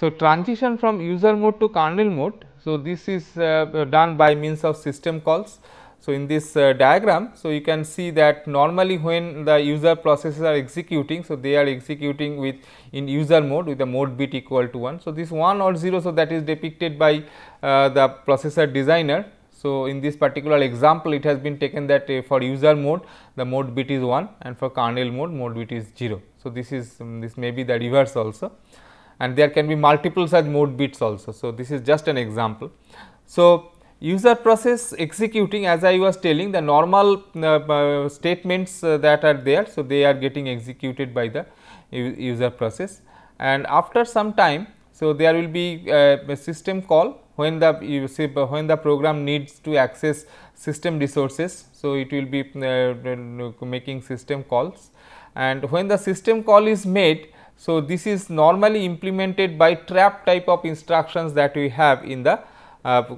So, transition from user mode to kernel mode. So, this is done by means of system calls. So, in this diagram, so you can see that normally when the user processes are executing, so they are executing with in user mode with the mode bit equal to 1. So, this 1 or 0, so that is depicted by the processor designer. So, in this particular example, it has been taken that for user mode the mode bit is 1 and for kernel mode bit is 0. So, this is this may be the reverse also, and there can be multiple such mode bits also. So, this is just an example. So, user process executing, as I was telling, the normal statements that are there. So, they are getting executed by the user process, and after some time, so there will be a system call when the program needs to access system resources. So, it will be making system calls, and when the system call is made, so this is normally implemented by trap type of instructions that we have in the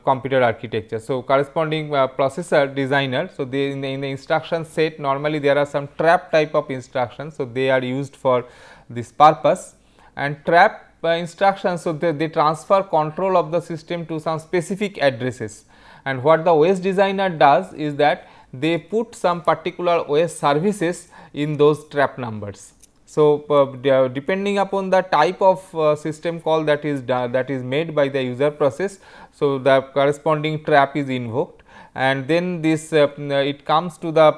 computer architecture. So, corresponding processor designer, so they in the instruction set normally there are some trap type of instructions. So, they are used for this purpose, and trap instructions, so they transfer control of the system to some specific addresses, and what the OS designer does is that they put some particular OS services in those trap numbers. So, depending upon the type of system call that is made by the user process, so the corresponding trap is invoked, and then this it comes to the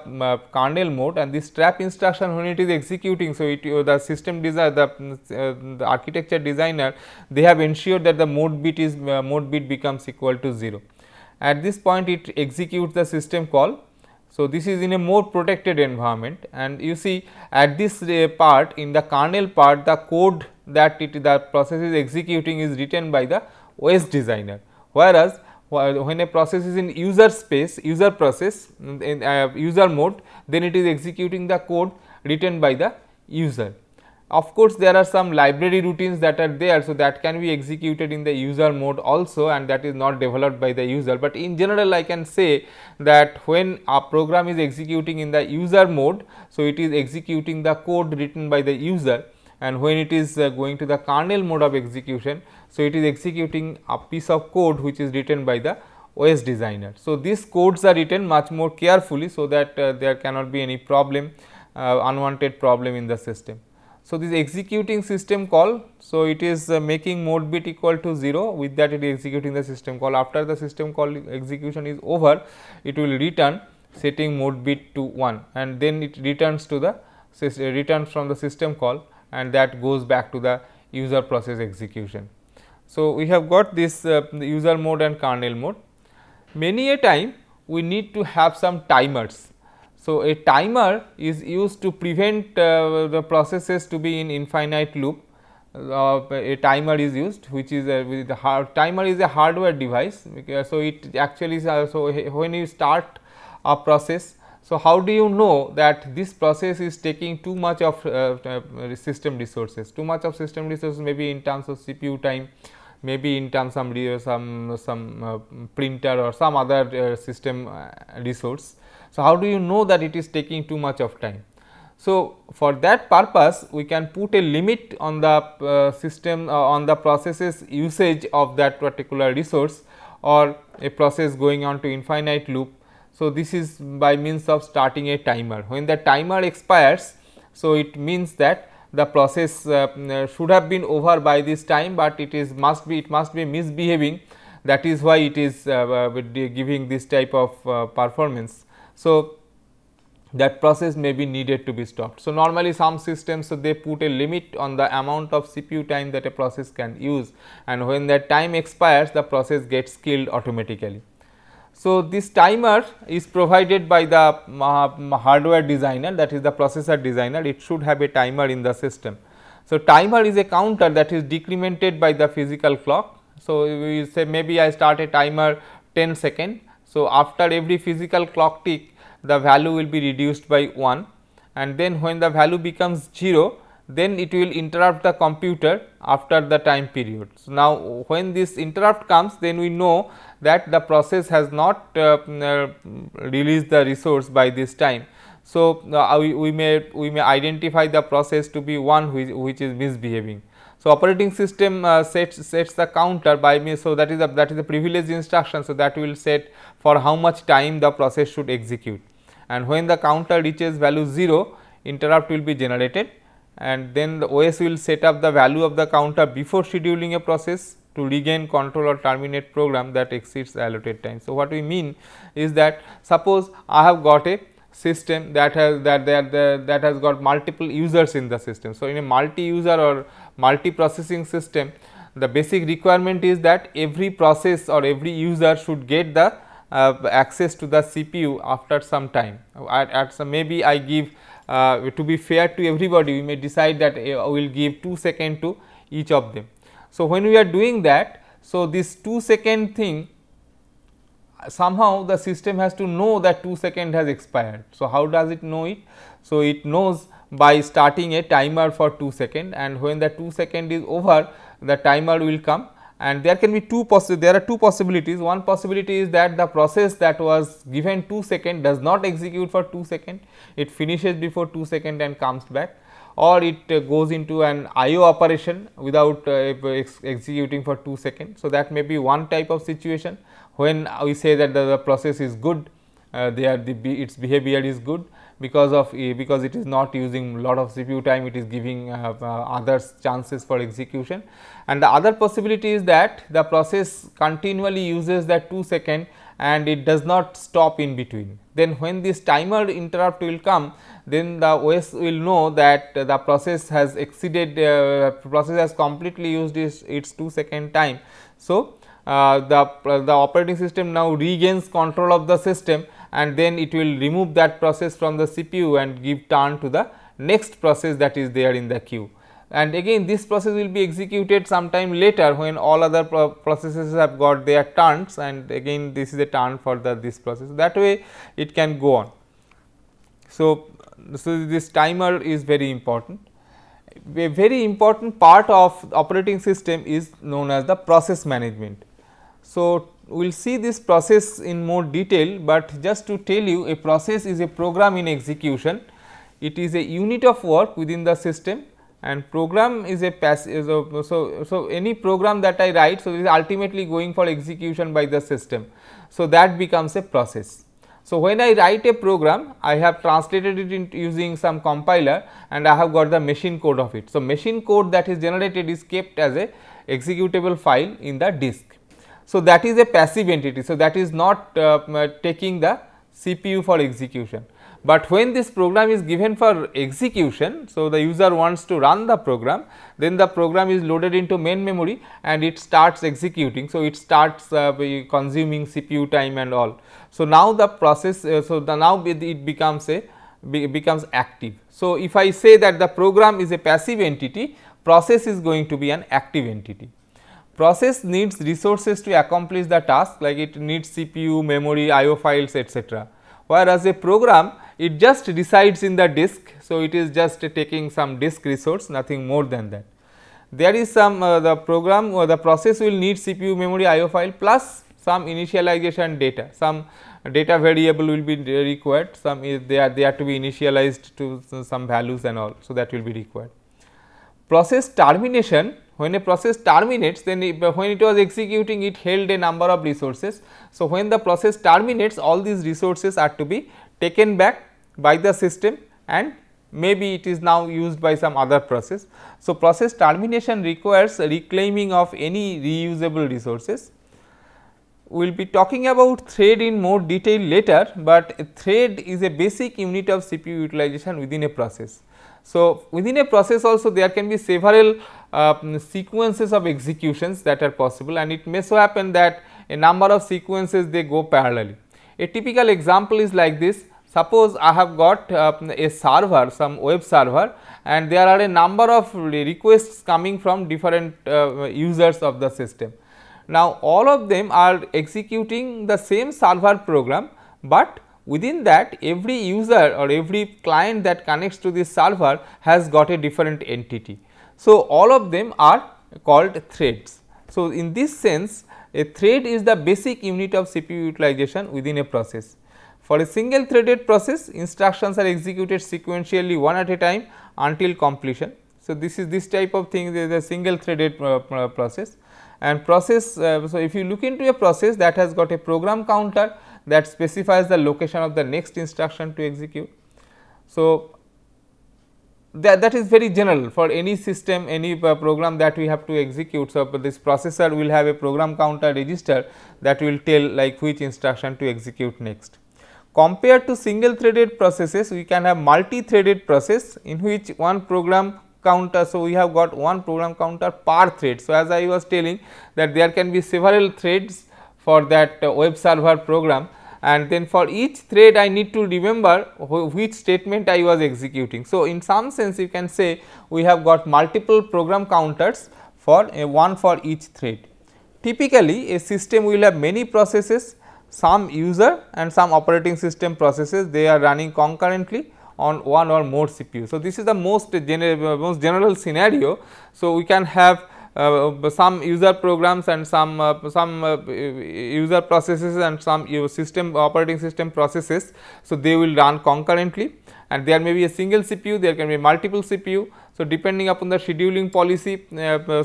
kernel mode, and this trap instruction when it is executing. So, the system design the architecture designer, they have ensured that the mode bit becomes equal to 0. At this point it executes the system call. So, this is in a more protected environment, and you see at this part in the kernel part, the code that the process is executing is written by the OS designer, whereas when a process is in user space, user process in user mode, then it is executing the code written by the user. Of course, there are some library routines that are there, so that can be executed in the user mode also, and that is not developed by the user. But in general, I can say that when a program is executing in the user mode, so it is executing the code written by the user, and when it is going to the kernel mode of execution, so it is executing a piece of code which is written by the OS designer. So, these codes are written much more carefully, so that there cannot be any problem, unwanted problem in the system. So, this executing system call, so it is making mode bit equal to 0, with that it is executing the system call. After the system call execution is over, it will return setting mode bit to 1, and then it returns to the returns from the system call, and that goes back to the user process execution. So, we have got this user mode and kernel mode. Many a time we need to have some timers. So, a timer is used to prevent the processes to be in infinite loop. A timer is used, which is timer is a hardware device. So, it actually so when you start a process, so how do you know that this process is taking too much of system resources? Too much of system resources maybe in terms of CPU time, maybe in terms of some printer or some other system resource. So, how do you know that it is taking too much of time? So, for that purpose we can put a limit on the system on the processes usage of that particular resource, or a process going on to infinite loop. So, this is by means of starting a timer. When the timer expires, so it means that the process should have been over by this time, but it must be misbehaving. That is why it is giving this type of performance. So, that process may be needed to be stopped. So, normally some systems, so they put a limit on the amount of CPU time that a process can use, and when that time expires, the process gets killed automatically. So, this timer is provided by the hardware designer, that is the processor designer. It should have a timer in the system. So, timer is a counter that is decremented by the physical clock. So, we say maybe I start a timer 10 seconds. So, after every physical clock tick, the value will be reduced by 1, and then when the value becomes 0, then it will interrupt the computer after the time period. So, now when this interrupt comes, then we know that the process has not released the resource by this time. So, we may identify the process to be one which is misbehaving. So, So, operating system sets the counter by me. So, that is the privileged instruction. So, that will set for how much time the process should execute, and when the counter reaches value 0, interrupt will be generated, and then the OS will set up the value of the counter before scheduling a process to regain control or terminate program that exceeds the allotted time. So, what we mean is that suppose I have got a system that has got multiple users in the system. So, in a multi user or multi processing system, the basic requirement is that every process or every user should get the access to the CPU after some time. At some, maybe I give to be fair to everybody, we may decide that we will give 2 seconds to each of them. So, when we are doing that, so this 2-second thing, somehow the system has to know that 2 seconds has expired. So, how does it know it? So, it knows by starting a timer for 2 seconds, and when the 2 seconds is over, the timer will come, and there can be two possibilities. One possibility is that the process that was given 2 seconds does not execute for 2 seconds, it finishes before 2 seconds and comes back, or it goes into an IO operation without executing for 2 seconds. So, that may be one type of situation when we say that the process is good, its behavior is good because it is not using lot of CPU time, it is giving other chances for execution. And the other possibility is that the process continually uses that 2 seconds and it does not stop in between. Then when this timer interrupt will come, then the OS will know that the process has exceeded, process has completely used its 2 second time. So, the operating system now regains control of the system, and then it will remove that process from the CPU and give turn to the next process that is there in the queue. And again this process will be executed sometime later when all other processes have got their turns, and again this is a turn for this process. That way it can go on. So, this timer is very important. A very important part of operating system is known as the process management. So, we will see this process in more detail, but just to tell you, a process is a program in execution. It is a unit of work within the system, and program is a passive. So, any program that I write, so it is ultimately going for execution by the system. So, that becomes a process. So, when I write a program, I have translated it into using some compiler, and I have got the machine code of it. So, machine code that is generated is kept as a executable file in the disk. So, that is a passive entity. So, that is not taking the CPU for execution, but when this program is given for execution, so the user wants to run the program, then the program is loaded into main memory and it starts executing. So, it starts consuming CPU time and all. So, now the process, now it becomes active. So, if I say that the program is a passive entity, process is going to be an active entity. Process needs resources to accomplish the task, like it needs CPU, memory, IO files, etc. Whereas a program, it just resides in the disk. So, it is just taking some disk resource, nothing more than that. There is some the program or the process will need CPU, memory, IO file plus some initialization data, some data variable will be required, some they are to be initialized to some values and all. So, that will be required. Process termination, when a process terminates, then when it was executing, it held a number of resources. So, when the process terminates, all these resources are to be taken back by the system, and maybe it is now used by some other process. So, process termination requires reclaiming of any reusable resources. We will be talking about thread in more detail later, but a thread is a basic unit of CPU utilization within a process. So, within a process also there can be several sequences of executions that are possible, and it may so happen that a number of sequences they go parallelly. A typical example is like this. Suppose I have got a server, some web server, and there are a number of requests coming from different users of the system. Now, all of them are executing the same server program, but within that every user or every client that connects to this server has got a different entity. So, all of them are called threads. So, in this sense, a thread is the basic unit of CPU utilization within a process. For a single threaded process, instructions are executed sequentially one at a time until completion. So, this type of thing is a single threaded process, and process. So, if you look into a process that has got a program counter that specifies the location of the next instruction to execute. So, that is very general for any system, any program that we have to execute. So, this processor will have a program counter register that will tell like which instruction to execute next. Compared to single threaded processes, we can have multi-threaded process in which one program counter. So, we have got one program counter per thread. So, as I was telling that there can be several threads for that web server program, and then for each thread I need to remember which statement I was executing. So, in some sense you can say we have got multiple program counters for one for each thread. Typically, a system will have many processes, some user and some operating system processes, they are running concurrently on one or more CPU. So, this is the most general scenario. So, we can have some user programs and some user processes and some system operating system processes. So, they will run concurrently, and there may be a single CPU, there can be multiple CPU. So, depending upon the scheduling policy,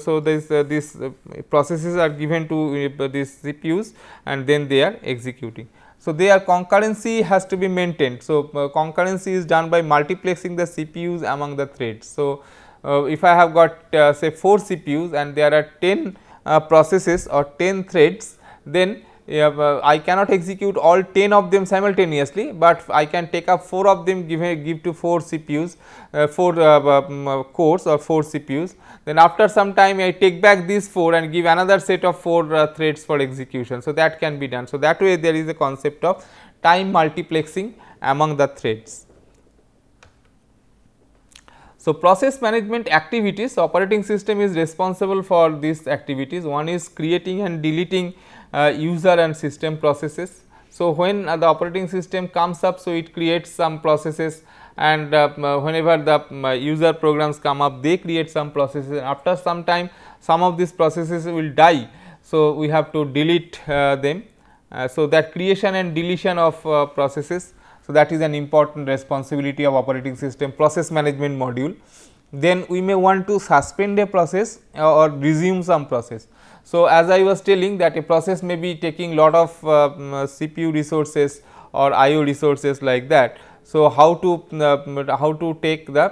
so these processes are given to these CPUs and then they are executing. So, their concurrency has to be maintained. So, concurrency is done by multiplexing the CPUs among the threads. So, if I have got say 4 CPUs and there are 10 processes or 10 threads, then I cannot execute all 10 of them simultaneously, but I can take up 4 of them, give to 4 CPUs, 4 cores or 4 CPUs. Then after some time I take back these 4 and give another set of 4 threads for execution. So, that can be done. So, that way there is a concept of time multiplexing among the threads. So, process management activities, operating system is responsible for these activities. One is creating and deleting user and system processes. So, when the operating system comes up, so it creates some processes, and whenever the user programs come up, they create some processes. After some time, some of these processes will die. So, we have to delete them. So, that creation and deletion of processes. So, that is an important responsibility of operating system process management module. Then we may want to suspend a process or resume some process. So, as I was telling that a process may be taking lot of CPU resources or IO resources like that. So, how to take the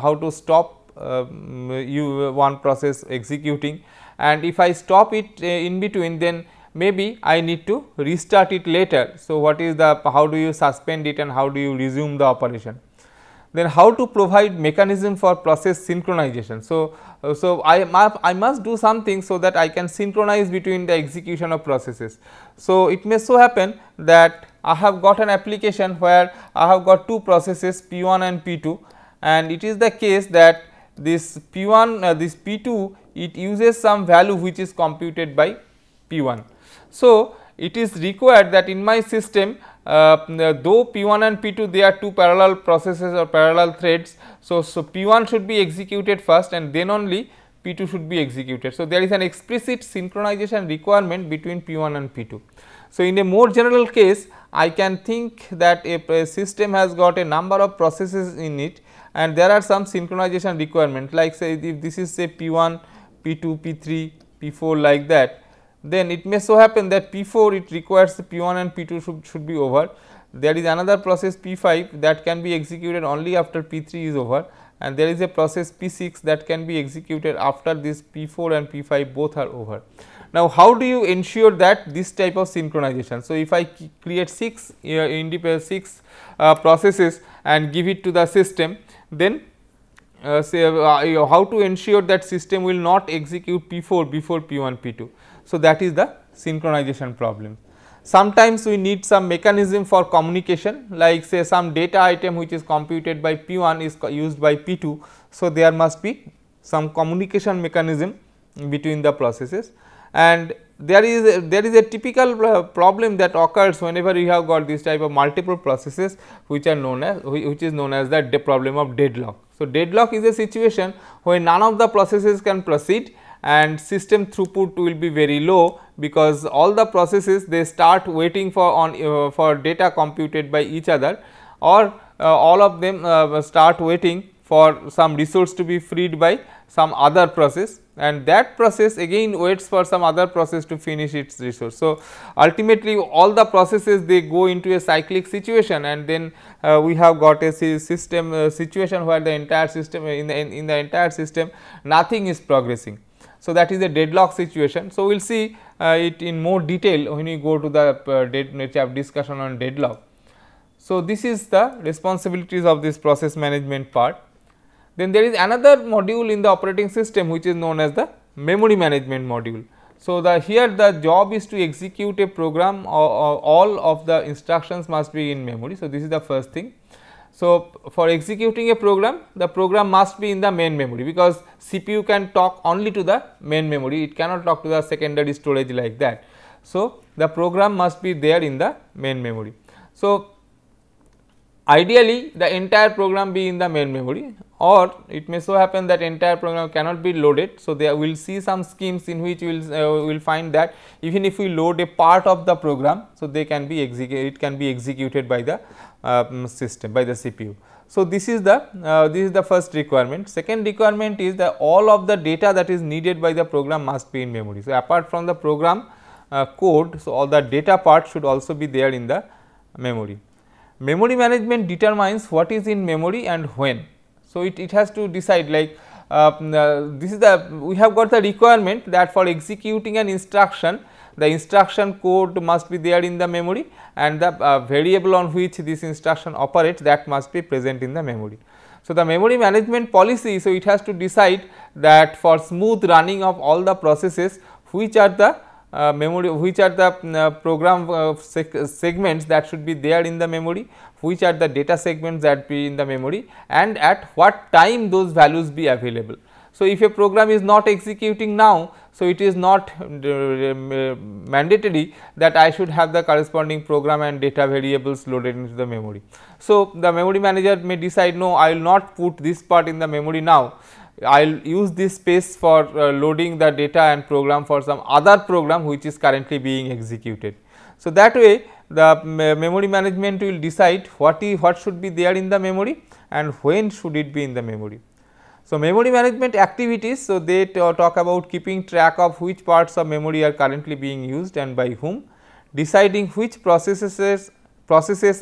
how to stop one process executing, and if I stop it in between, then maybe I need to restart it later. So, what is the how do you suspend it and how do you resume the operation? Then how to provide mechanism for process synchronization. So, I must do something so that I can synchronize between the execution of processes. So, it may so happen that I have got an application where I have got 2 processes P1 and P2, and it is the case that this P1 this P2 it uses some value which is computed by P1. So, it is required that in my system though P1 and P2 they are 2 parallel processes or parallel threads. So, P1 should be executed first and then only P2 should be executed. So, there is an explicit synchronization requirement between P1 and P2. So, in a more general case, I can think that a system has got a number of processes in it and there are some synchronization requirement, like say if this is say P1, P2, P3, P4 like that, then it may so happen that P4 it requires P1 and P2 should be over. There is another process P5 that can be executed only after P3 is over, and there is a process P6 that can be executed after this P4 and P5 both are over. Now, how do you ensure that this type of synchronization? So, if I create 6 independent processes and give it to the system, then say how to ensure that system will not execute P4 before P1 P2. So, that is the synchronization problem. Sometimes we need some mechanism for communication, like say some data item which is computed by P1 is used by P2. So, there must be some communication mechanism between the processes, and there is a typical problem that occurs whenever you have got this type of multiple processes which are known as the problem of deadlock. So, deadlock is a situation where none of the processes can proceed and system throughput will be very low, because all the processes they start waiting for data computed by each other, or all of them start waiting for some resource to be freed by some other process, and that process again waits for some other process to finish its resource. So, ultimately all the processes they go into a cyclic situation, and then we have got a system situation where the entire system in the entire system nothing is progressing. So, that is a deadlock situation. So, we will see it in more detail when we go to the discussion on deadlock. So, this is the responsibilities of this process management part. Then there is another module in the operating system which is known as the memory management module. So, here the job is to execute a program, all of the instructions must be in memory. So, this is the first thing. So, for executing a program, the program must be in the main memory, because CPU can talk only to the main memory, it cannot talk to the secondary storage like that. So, the program must be there in the main memory. So, ideally the entire program be in the main memory, or it may so happen that entire program cannot be loaded. So, there will see some schemes in which we will find that even if we load a part of the program, so they can be it can be executed by the system, by the CPU. So, this is the first requirement. Second requirement is that all of the data that is needed by the program must be in memory. So, apart from the program code, so all the data part should also be there in the memory. Memory management determines what is in memory and when. So, it has to decide, like this is we have got the requirement that for executing an instruction, the instruction code must be there in the memory, and the variable on which this instruction operates, that must be present in the memory. So, the memory management policy, so it has to decide that for smooth running of all the processes, which are the program segments that should be there in the memory, which are the data segments that be in the memory, and at what time those values be available. So, if a program is not executing now, so it is not mandatory that I should have the corresponding program and data variables loaded into the memory. So, the memory manager may decide, no, I will not put this part in the memory now, I will use this space for loading the data and program for some other program which is currently being executed. So, that way the memory management will decide what should be there in the memory and when should it be in the memory. So, memory management activities, so they talk about keeping track of which parts of memory are currently being used and by whom, deciding which processes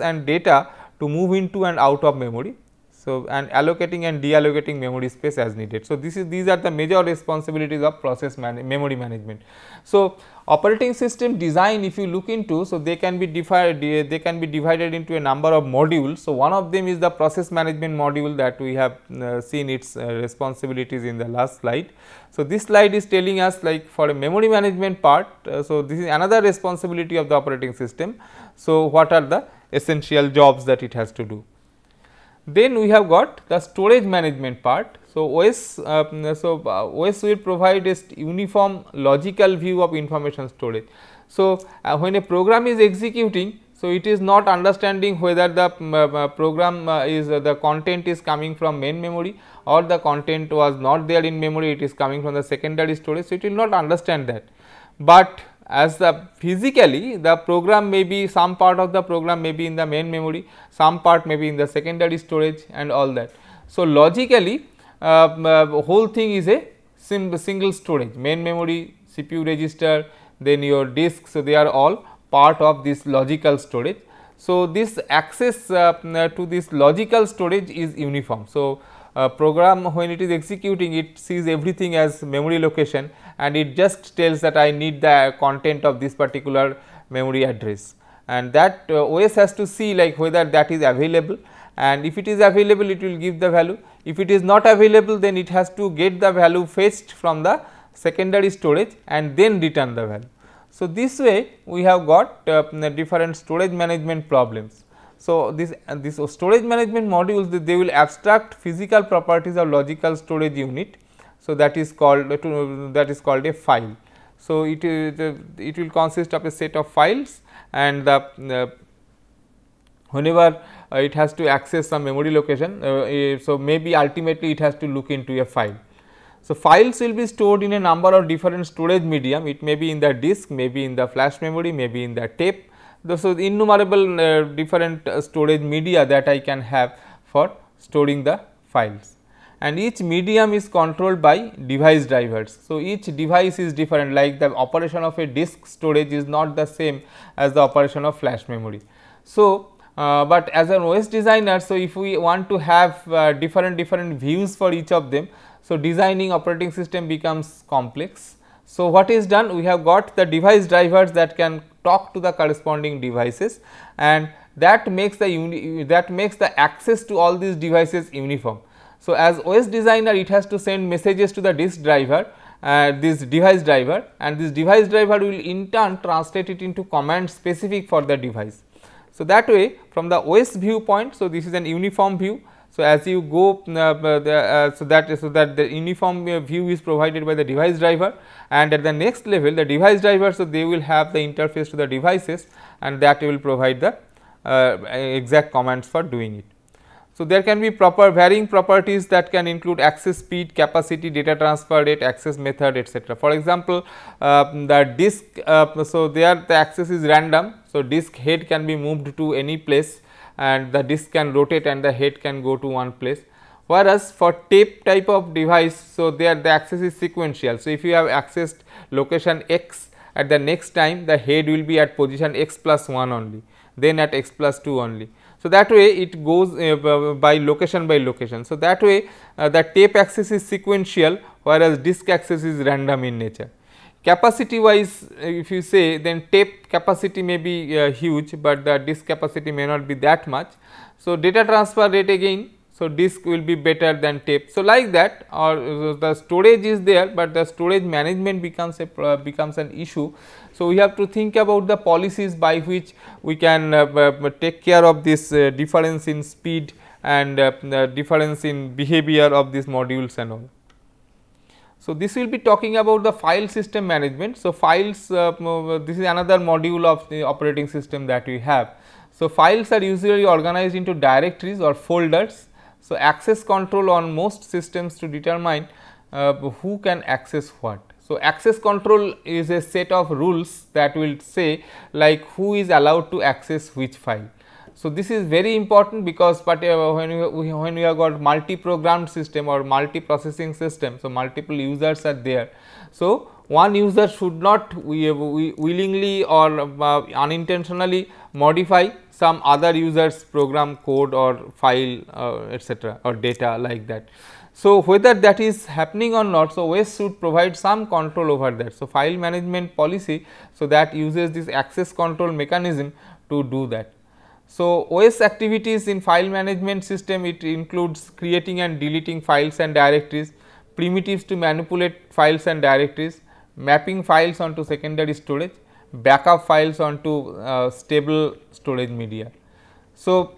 and data to move into and out of memory. So, and allocating and deallocating memory space as needed. So, these are the major responsibilities of memory management. So, operating system design, if you look into, so they can be divided into a number of modules. So, one of them is the process management module that we have seen its responsibilities in the last slide. So, this slide is telling us, like, for a memory management part, so this is another responsibility of the operating system. So, what are the essential jobs that it has to do? Then we have got the storage management part. So, OS will provide a uniform logical view of information storage. So, when a program is executing, so it is not understanding whether the program the content is coming from main memory or the content was not there in memory, it is coming from the secondary storage. So, it will not understand that, but as the physically the program may be, some part of the program may be in the main memory, some part may be in the secondary storage and all that. So, logically whole thing is a single storage, main memory, CPU register, then your disk. So, they are all part of this logical storage. So, this access to this logical storage is uniform. So, program when it is executing, it sees everything as memory location and it just tells that I need the content of this particular memory address, and that OS has to see like whether that is available, and if it is available it will give the value. If it is not available, then it has to get the value fetched from the secondary storage and then return the value. So, this way we have got different storage management problems. So, this storage management modules, they will abstract physical properties of logical storage unit. So, that is called a file. So, it will consist of a set of files, and whenever it has to access some memory location, so maybe ultimately it has to look into a file. So, files will be stored in a number of different storage medium, it may be in the disk, maybe in the flash memory, maybe in the tape. So, innumerable different storage media that I can have for storing the files. and each medium is controlled by device drivers. So, each device is different, like the operation of a disk storage is not the same as the operation of flash memory. So, but as an OS designer, so if we want to have different views for each of them, so designing operating system becomes complex. So, what is done? We have got the device drivers that can talk to the corresponding devices, and that makes the access to all these devices uniform. So, as OS designer, it has to send messages to the disk driver, this device driver, and this device driver will in turn translate it into commands specific for the device. So, that way from the OS viewpoint, so this is an uniform view. So, as you go so that the uniform view is provided by the device driver, and at the next level the device driver, so they will have the interface to the devices, and that will provide the exact commands for doing it. So, there can be varying properties that can include access speed, capacity, data transfer rate, access method, etc. For example, the disk, so there the access is random. So, disk head can be moved to any place, and the disk can rotate and the head can go to one place. Whereas, for tape type of device, so there the access is sequential. So, if you have accessed location x, at the next time the head will be at position x plus 1 only, then at x plus 2 only. So, that way it goes by location. So, that way the tape access is sequential, whereas disk access is random in nature. Capacity wise, if you say, then tape capacity may be huge, but the disk capacity may not be that much. So, data transfer rate again, so disk will be better than tape. So, like that, or the storage is there, but the storage management becomes an issue. So, we have to think about the policies by which we can take care of this difference in speed and difference in behavior of these modules and all. So, this will be talking about the file system management. So, files, this is another module of the operating system that we have. So, files are usually organized into directories or folders. So, access control on most systems to determine who can access what. So, access control is a set of rules that will say like who is allowed to access which file. So, this is very important because when we have got multi-programmed system or multi-processing system, so multiple users are there. So, one user should not willingly or unintentionally modify some other user's program code or file etc., or data like that. So, whether that is happening or not, so OS should provide some control over that. So, file management policy, so that uses this access control mechanism to do that. So, OS activities in file management system, it includes creating and deleting files and directories, primitives to manipulate files and directories, mapping files onto secondary storage, backup files onto stable storage media. So,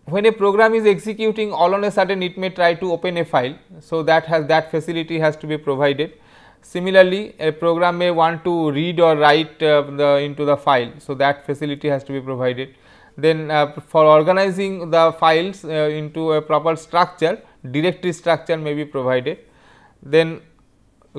when a program is executing, all on a sudden it may try to open a file. So, that facility has to be provided. Similarly, a program may want to read or write into the file. So, that facility has to be provided. Then for organizing the files into a proper structure, directory structure may be provided. Then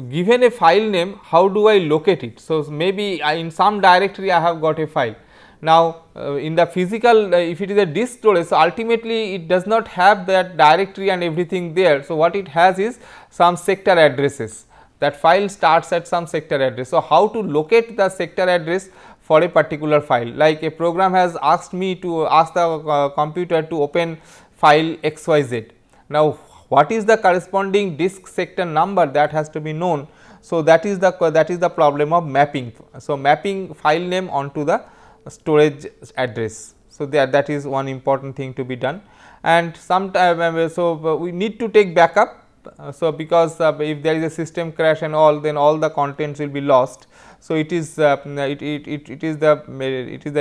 given a file name, how do I locate it? So, maybe in some directory I have got a file. Now, in the physical, if it is a disk storage, so ultimately it does not have that directory and everything there. So, what it has is some sector addresses, that file starts at some sector address. So, how to locate the sector address for a particular file? Like a program has asked me to ask the computer to open file XYZ. Now, what is the corresponding disk sector number, that has to be known. So, that is the problem of mapping. So, mapping file name onto the storage address. So, that is one important thing to be done, and sometime so we need to take backup. So, because if there is a system crash and all, then all the contents will be lost. So, it is the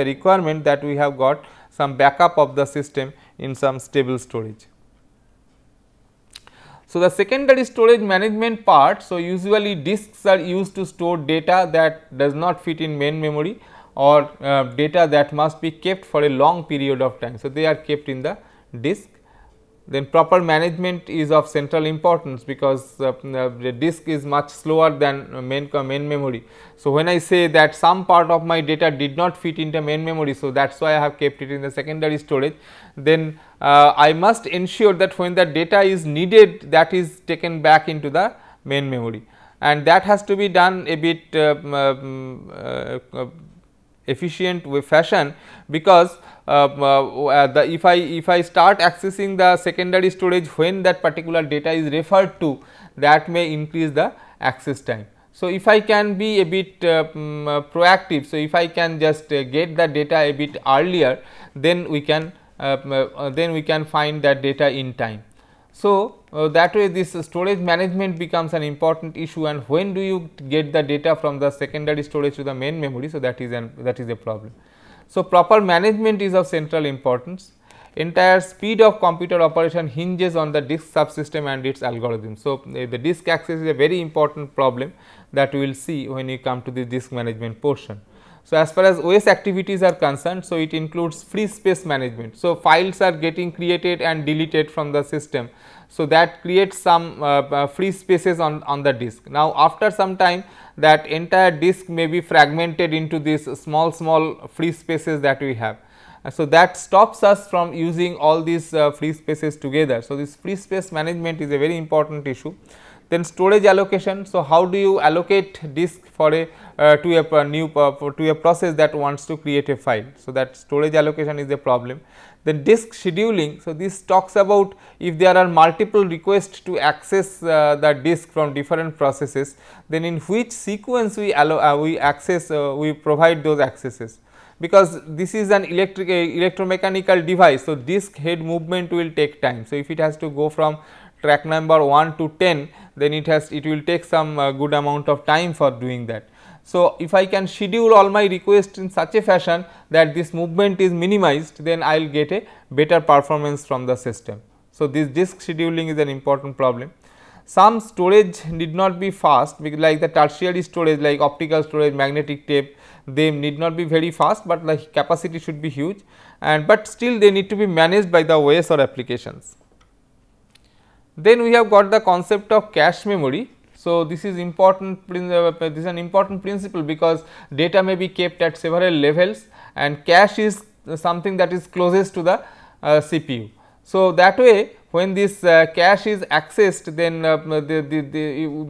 requirement that we have got some backup of the system in some stable storage. So, the secondary storage management part. So, usually disks are used to store data that does not fit in main memory, or data that must be kept for a long period of time. So, they are kept in the disk. Then proper management is of central importance, because the disk is much slower than main memory. So, when I say that some part of my data did not fit into main memory, so that is why I have kept it in the secondary storage, then I must ensure that when the data is needed, that is taken back into the main memory, and that has to be done a bit efficient fashion, because if I start accessing the secondary storage when that particular data is referred to, that may increase the access time. So, if I can be a bit proactive, so if I can just get the data a bit earlier, then we can find that data in time. So, that way this storage management becomes an important issue, and when do you get the data from the secondary storage to the main memory. So, that is a problem. So, proper management is of central importance. Entire speed of computer operation hinges on the disk subsystem and its algorithm. So, the disk access is a very important problem that we will see when we come to the disk management portion. So, as far as OS activities are concerned, so it includes free space management. So, files are getting created and deleted from the system. So, that creates some free spaces on the disk. Now, after some time, that entire disk may be fragmented into these small free spaces that we have. So, that stops us from using all these free spaces together. So, this free space management is a very important issue. Then storage allocation. So, how do you allocate disk for a to a process that wants to create a file. So, that storage allocation is a problem. Then disk scheduling. So, this talks about if there are multiple requests to access the disk from different processes, then in which sequence we provide those accesses, because this is an electromechanical device. So, disk head movement will take time. So, if it has to go from track number 1 to 10, then it will take some good amount of time for doing that. So, if I can schedule all my requests in such a fashion that this movement is minimized, then I will get a better performance from the system. So, this disk scheduling is an important problem. Some storage need not be fast, like the tertiary storage like optical storage, magnetic tape, they need not be very fast, but the capacity should be huge, and but still they need to be managed by the OS or applications. Then we have got the concept of cache memory. So, this is important, this is an important principle, because data may be kept at several levels and cache is something that is closest to the CPU. So, that way when this cache is accessed, then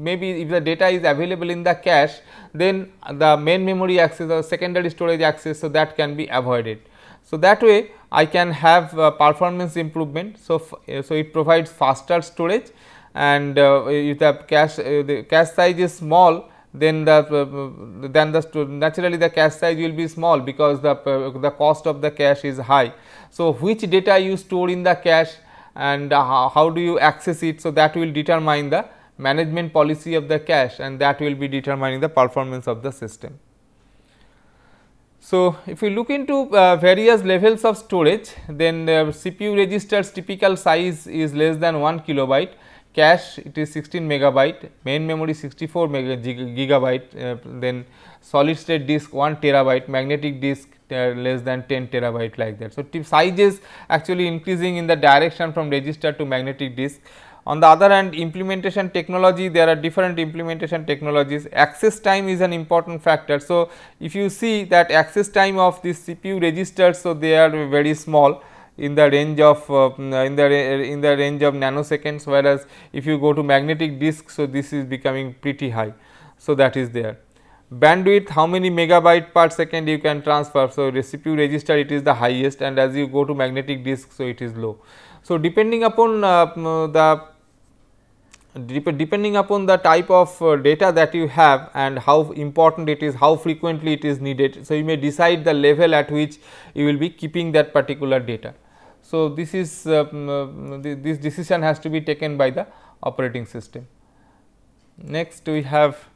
maybe if the data is available in the cache, then the main memory access or secondary storage access, so that can be avoided. So, that way I can have performance improvement. So, it provides faster storage, and if the cache size is small, then naturally the cache size will be small, because the cost of the cache is high. So, which data you store in the cache and how do you access it. So, that will determine the management policy of the cache, and that will be determining the performance of the system. So, if we look into various levels of storage, then CPU registers typical size is less than 1 kilobyte, cache it is 16 megabyte, main memory 64 gigabyte, then solid state disk 1 terabyte, magnetic disk less than 10 terabyte, like that. So, size is actually increasing in the direction from register to magnetic disk. On the other hand, implementation technology, there are different implementation technologies. Access time is an important factor. So, if you see that access time of this CPU registers, so they are very small, in the range of nanoseconds, whereas if you go to magnetic disk, so this is becoming pretty high. So, that is there. Bandwidth, how many megabyte per second you can transfer. So, the CPU register it is the highest, and as you go to magnetic disk, so it is low. So, depending upon the type of data that you have and how important it is, how frequently it is needed. So, you may decide the level at which you will be keeping that particular data. So, this is this decision has to be taken by the operating system. Next we have,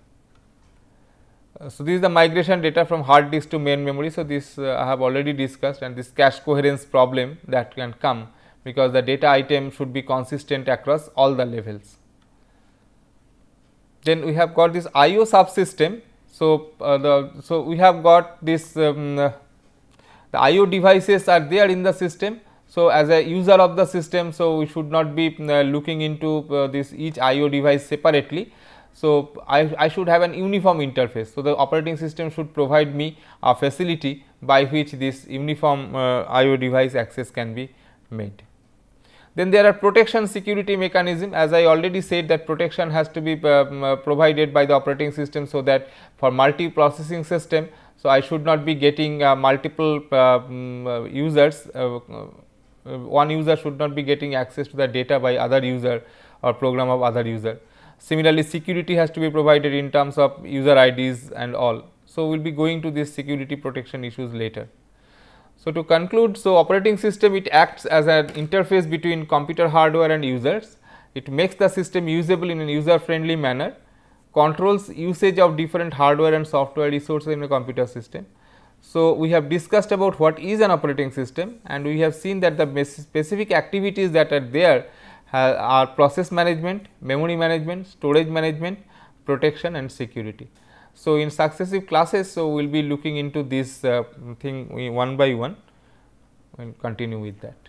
so this is the migration data from hard disk to main memory. So, this I have already discussed, and this cache coherence problem that can come, because the data item should be consistent across all the levels. Then we have got this IO subsystem. So, we have got this the IO devices are there in the system. So, as a user of the system, so we should not be looking into this each IO device separately. So, I should have an uniform interface. So, the operating system should provide me a facility by which this uniform IO device access can be made. Then there are protection security mechanism, as I already said that protection has to be provided by the operating system. So, that for multi-processing system, so I should not be getting multiple users, one user should not be getting access to the data by other user or program of other user. Similarly, security has to be provided in terms of user IDs and all. So, we will be going to these security protection issues later. So, to conclude, so operating system, it acts as an interface between computer hardware and users. It makes the system usable in a user friendly manner, controls usage of different hardware and software resources in a computer system. So, we have discussed about what is an operating system, and we have seen that the specific activities that are there are process management, memory management, storage management, protection and security. So, in successive classes, so we will be looking into this thing one by one and continue with that.